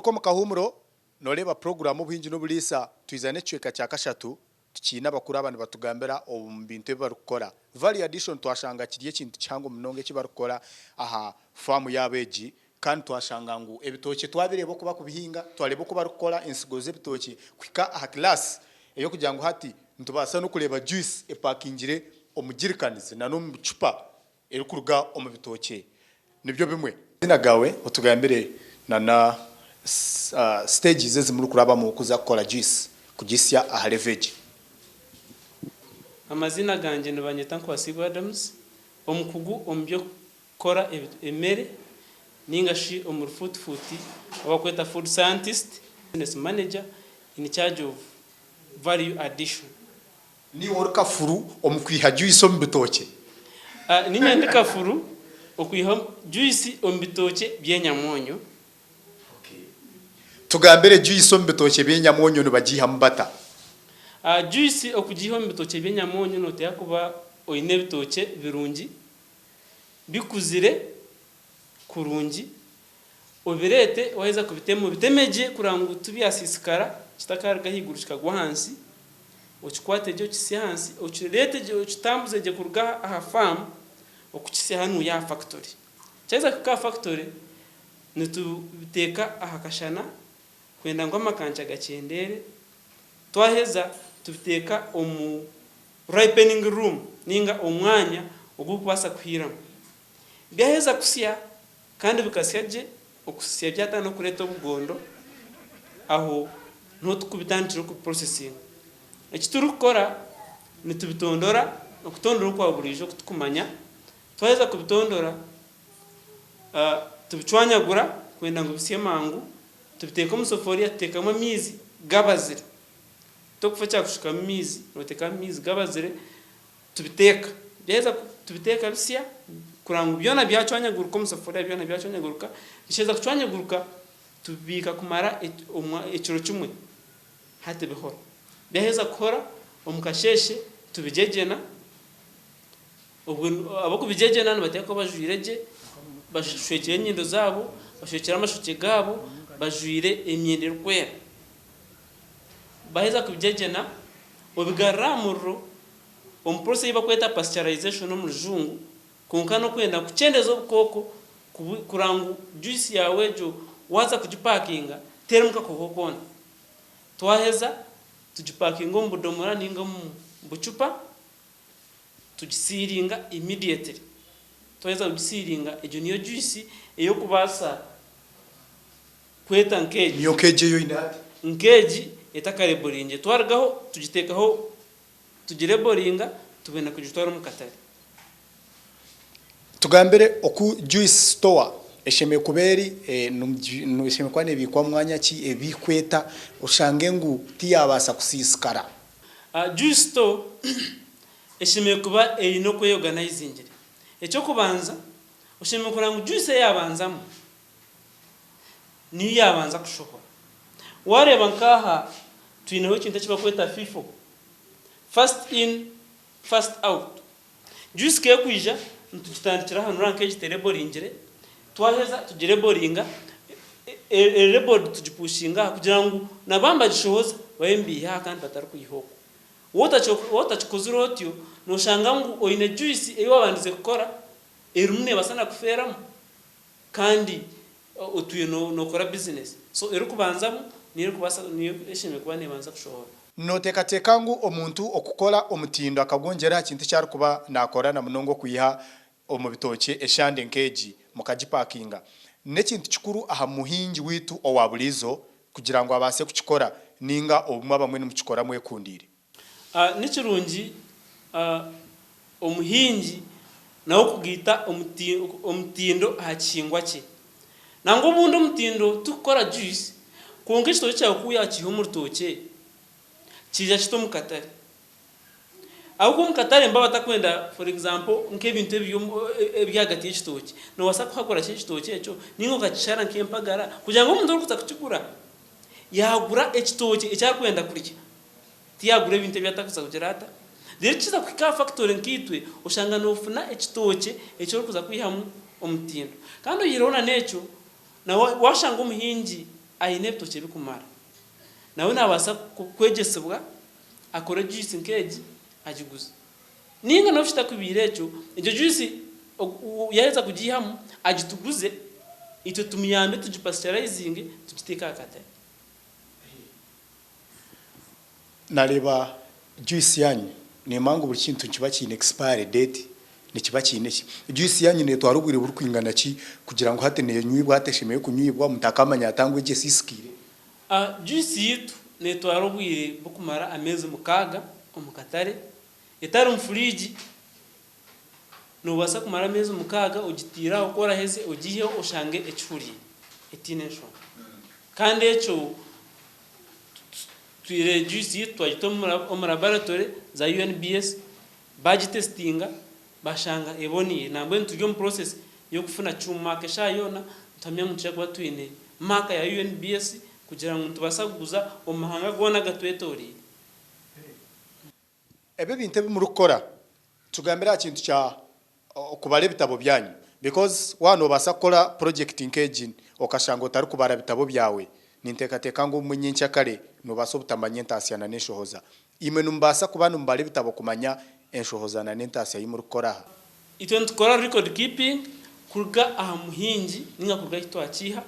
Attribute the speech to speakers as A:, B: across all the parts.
A: garuko mu kahumuro noreba program ubuhinji n'ubulisa twizane cweka cya kashatu tukina bakuru abantu batugambera bintu barukora value addition twashanga kiriye kintu cyango munonge kibarukora aha farm yabeji kandi twashanga ngo ebitoke twabirebo kuba kubihinga twarebo kuba rukora insigo z'ebitoke kwika aha class eyo kugira ngo hati ntubasa no kureba juice epakingire omugirikanize na no mu cupa eri kuruga omubitoke nibyo bimwe zinagawe utugambere na stages zimuri kuraba mu kuza gukora juice kugisya aha leverage.
B: Amazina ganje nibanyeta Nkwasibu Adams omukugu ombyo kora emere ningashi omurfuti abakweta food scientist business manager in charge of value addition.
A: Ni worka furu omukwiha juice ombitoke
B: ninyandika furu okwiha juice ombitoke byenyamonyo.
A: Tugambere juice ombitoke byenyamonyo nibagiha mbata.
B: Juice okugiha ombitoke byenyamonyo note yakuba oine bitoke birungi bikuzire kurungi obirete waheza kubitemo bitemeje kurangu tubyasisikara kitakarga higurushika gwa hansi ochikwate je kisihansi ochirete je ochitambuze je kurga aha farm okukise hanu ya factory cyeza ka factory nitubiteka aha kashana kwenda ngo amakancha gacendere twaheza tubiteka omu ripening room ninga omwanya ogukubasa kuhira byaheza kusya kandi bikasyaje okusya byata no kureta obugondo aho ntutukubitandira ku processing ekituru kukora nitubitondora okutondora kwa burijo kutukumanya twaheza kubitondora tubichwanyagura kwenda ngo bisye mangu tubiteka mu soforia tutekamo mizi gabazire tokufacha kushika mizi noteka mizi gabazire tubiteka byeza tubiteka bisya kurangu byona byachwanyaguruka mu soforia byona byachwanyaguruka bisheza kuchwanyaguruka tubika kumara ekiro kimwe hate bihora byaheza kora omukasheshe tubijejena abo kubijejena bateka bajuireje bashwekeye nyindo zabo bashwekera amashuke gabo bajuire emyendero kwera baheza kubijejena obigaramuro process bakweta pasteurization mu rujungu kunkano kwenda kuchendeza obukoko kurangu juice yawe jo waza kujipakinga termuka kokokona twaheza tujipakinga mu budomora ninga mu bucupa tujisiringa immediately twaheza kujisiringa ejo niyo juice eyo kubasa kweta nkeji
A: niyo keje yo inati
B: nkeji etakareboringe twargaho tujitekaho tugireboringa tubena kujitwara mu katari.
A: Tugambere oku juice store esheme kuberi esheme kwane bikwa mwanya ki ebikweta ushange ngu tiyabasa kusisikara.
B: Juice store esheme kuba ino kwe organizing echo kubanza usheme kurangu juice yabanzamo ni yabanza kushohora wareba nkaha twinaho kintu kibakweta FIFO first in first out juice ke kwija ntutandikira hano ranke gitereboringire twaheza tugireboringa reboard tujipushinga kugira ngo nabamba gishohoza bayembiha kandi batari kuyihoko wota chikoziro otyo no shanga ngo oine juice eyo abandize gukora erumune basana kuferamo kandi otuye no kora business so ero kubanzamo niyo kubasa niyo eshime kuba nebanza kushohora
A: noteka tekangu omuntu okukora omutindo akagongera kintu cyari kuba nakora na munongo kuyiha omubitoke eshande nkeji mukajipakinga nekintu kikuru aha muhingi witu owabulizo kugira ngo abase kukikora ninga obumwe bamwe nimukikora mwekundire.
B: Nikirungi omuhingi nawo kugita omutindo ahakingwa cye nango bundo omutindo tukora juice konke kito cyawe kuya kiho mu rutoke kija kito mu katari ahubwo mu katari mbaba takwenda for example nk'ebintu ebyagati y'ikitoke no wasa kuhakora cy'ikitoke cyo ningo kacishara nk'empagara kugira ngo umuntu okuza kukigura yagura ekitoke ecyakwenda kurya tiyagura ebintu byatakuza kugerata rero kiza kwika factory nkitwe ushanga nofuna ekitoke ekyo kuza kwihamu omutindo kandi uyirona necho na washanga umuhingi aine ebitookye bikumara nawe nabasa kwegesebwa akora juice nkeegi agiguze ninga no fita kubire ekyo juice yaheza kugihamu agituguze ito tumiyambe tugipasteurizing tugiteka akatare.
A: Nareba juice yanyu ni mangu buri kintu kiba kine expire date ni kiba kine ki juice yanyu ne twarubwire buri kwingana ki kugira ngo hateneye nyibwa hateshemeye kunywibwa mutakamanya atangwe je siskire.
B: Juice yitu ne twarubwire bukumara amezi mukaga omukatare etari mfuriji no basa kumara amezi mukaga ugitira ukora heze ugihe ushange ekifuri etine sho kandi echo twire juice yitu twagitomura mu laboratory za UNBS bagitestinga bashanga eboniye nambwe ntujyo mu process yo kufuna cyuma kesha yona ntamya mutya kwa twine maka ya UNBS kugira ngo tubasa kuguza omahanga gona gatwetori.
A: Ebe binte bimurukora tugambira kintu kya okubara bitabo byanyu because wano basakora project engaging okashango tari kubara bitabo byawe nintekateka ngo munyincha kare no baso butamanye ntasiana neshohoza ime numbasa kubana mbare bitabo kumanya enshohoza na nentasi yimurukora
B: ito ntukora record keeping kurga aha muhingi ninga kurga hitwakiha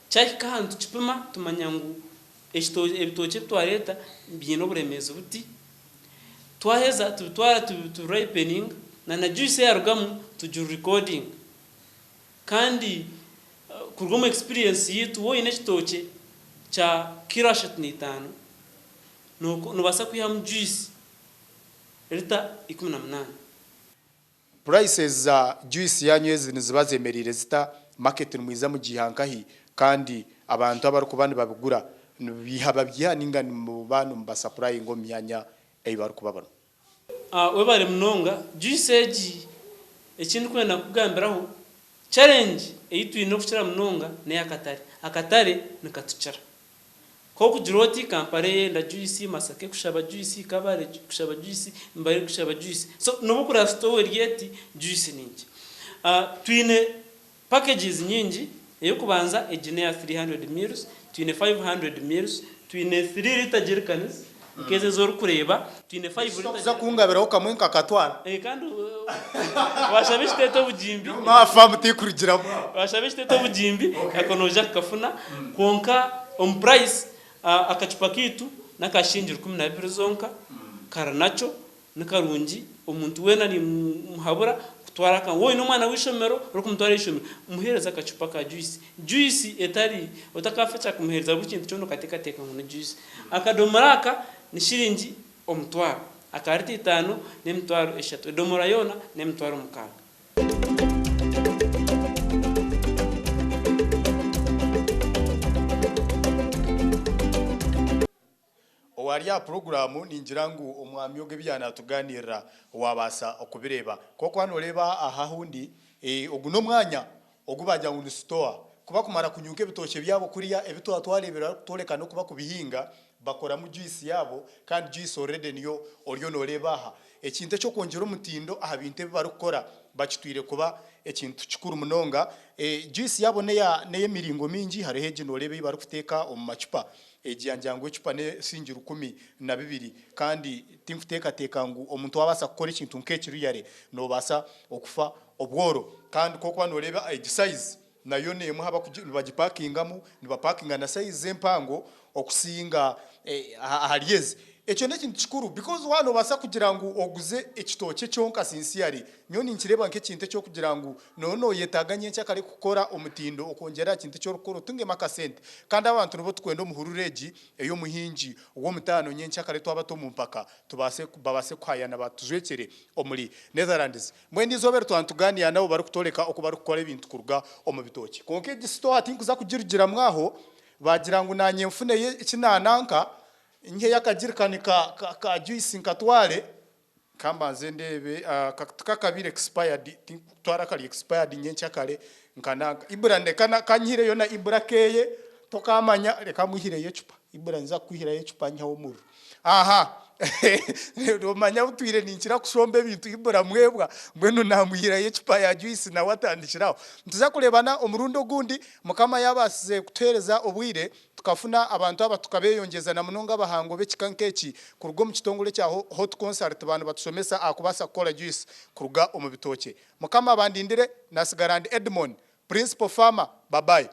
B: cyahika hantu kipima tumanyangu ebitoke twareta byino buremezo buti twaheza tubitwara tu ripening na juice yarugamu tuju recording kandi kurgomo experience yitu wo ine kitoke cha kirashat nitano no basa kuyamu juice lita 18.
A: prices za juice yanyweze nizibazemerire zita market mwiza mu gihankahi kandi abantu abarukubani babigura bihaba byaninga mu bantu mbasa supply ngo myanya eyibaru kubabana.
B: We bari mnonga juice eji ekintu kwenda kugambiraho challenge eyitu ino kuchira mnonga ne akatare nikatuchara ko kujiroti kampare nda juice Masake kushaba juice Kabare kushaba juice Mbari kushaba juice so no bukura store yeti juice ningi twine packages nyingi eyo kubanza ejine ya 300 ml twine 500 ml twine 3 liter jerrycans keze zoro kureba twine 5 liter
A: za kungabiraho kamwe kakatwara
B: kandi washabishite to bujimbi
A: mafamu tikurigiramo
B: washabishite to bujimbi akonoja kafuna konka on price akacupa kitu nakashingira 12 zonka karanacho nikarungi omuntu wena ni muhabura kutwara kan wowe n'umwana w'ishomero ro kumutwara ishomero umuhereza akacupa ka juice etari utakafecha kumuhereza bukintu cyo nokatekateka ngo juice akadomaraka ni shiringi omutwaro akariti 5 n'emitwaro 3 domora yona n'emitwaro 6.
A: Owariya programu ningirangu omwami yoge byana tuganira wabasa okubireba koko hano reba aha hundi oguno mwanya ogubajya ngo store kuba kumara kunyuka ebitoke byabo kuriya ebito twarebera toleka no kuba kubihinga bakora mu juice yabo kandi juice already niyo oryo no reba aha ekinte cyo kongera umutindo aha binte barukora bakitwire kuba ekintu kikuru munonga juice yabo neye miringo mingi hareheje no rebe barukuteka omu macupa ejiyanjango icupa ne singira 12 kandi timfuteka tekangu omuntu wabasa gukora ikintu nk'ekiru yare no basa okufa obworo kandi koko hano reba size nayo nemu haba bagipakingamo nibapakinga na size empango okusinga hariyeze ekyo nekintu kikuru because wano basa kugira ngo oguze ekitoke cyonka sincere nyoni nkireba nk'ekintu cyo kugira ngo nono yetaganye cyakare gukora omutindo okongera kintu cyo rukoro tunge makasente kandi abantu nibo twendo muhurureji eyo muhinji uwo mutano nyencyakare twabato mu mpaka babase kwayana batuzwekere omuri Netherlands mwendi zobere twantuganiya nabo bari kutoleka okuba rukora ibintu kurga omubitoke konke disto ati kuza kugirugira mwaho bagira ngo nanye mfuneye ikinananka inge yakagirikani ka juice nkatware kambanze ndebe kakabire expired twara kali expired nyencyakare nkanaka ibrande kana kanyire yona ibrakeye tokamanya reka muhire yecupa ibranza kuhira yecupa nyawo muru aha romanya butwire ninkira kushomba ebintu ibura mwebwa mbwenu namuyira yechupa ya juice na watandikiraho tuza kurebana omurundo gundi mukama yabasize kutereza obwire tukafuna abantu aba tukabeyongeza na munonga bahango bekikankechi kurugo mu kitongole cya hot concert abantu batusomesa akubasa gukora juice kuruga omubitoke mukama bandindire na Sigarand Edmond principal farmer bye bye